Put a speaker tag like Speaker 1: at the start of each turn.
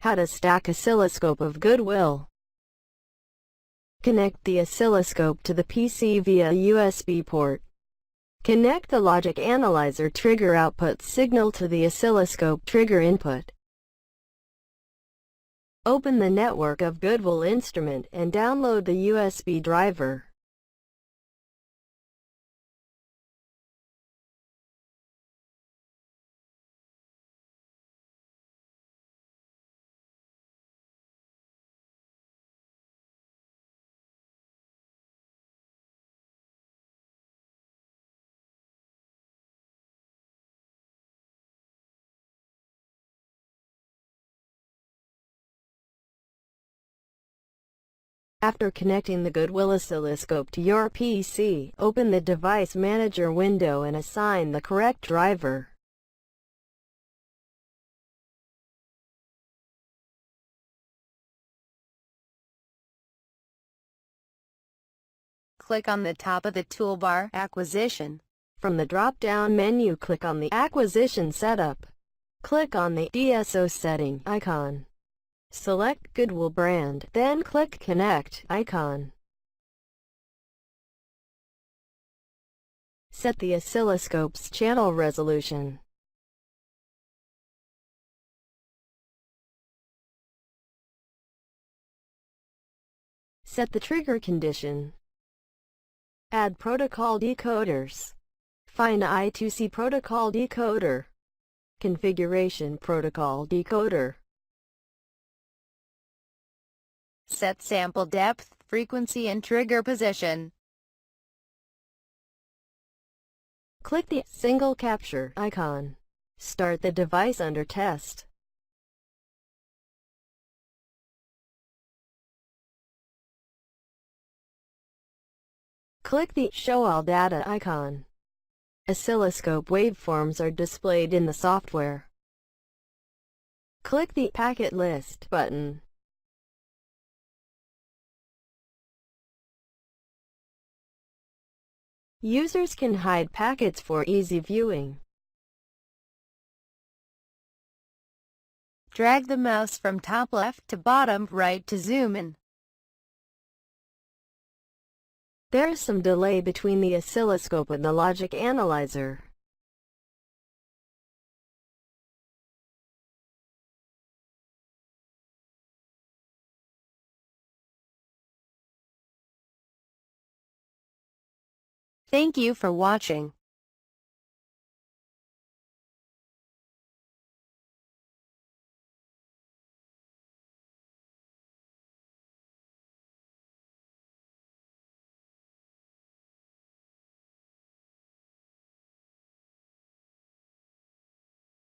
Speaker 1: How to stack oscilloscope of goodwill. Connect the oscilloscope to the PC via USB port. Connect the logic analyzer trigger output signal to the oscilloscope trigger input. Open the network of Goodwill instrument and download the USB driver. After connecting the Goodwill oscilloscope to your PC, open the Device Manager window and assign the correct driver.
Speaker 2: Click on the top of the toolbar, Acquisition.
Speaker 1: From the drop-down menu, click on the Acquisition Setup. Click on the DSO Setting icon. Select Goodwill brand, then click Connect icon. Set the oscilloscope's channel resolution. Set the trigger condition. Add protocol decoders. Find I2C protocol decoder. Configuration protocol decoder.
Speaker 2: Set sample depth, frequency and trigger position.
Speaker 1: Click the Single Capture icon. Start the device under test. Click the Show All Data icon. Oscilloscope waveforms are displayed in the software. Click the Packet List button. Users can hide packets for easy viewing.
Speaker 2: Drag the mouse from top left to bottom right to zoom in.
Speaker 1: There is some delay between the oscilloscope and the logic analyzer.
Speaker 2: Thank you for watching.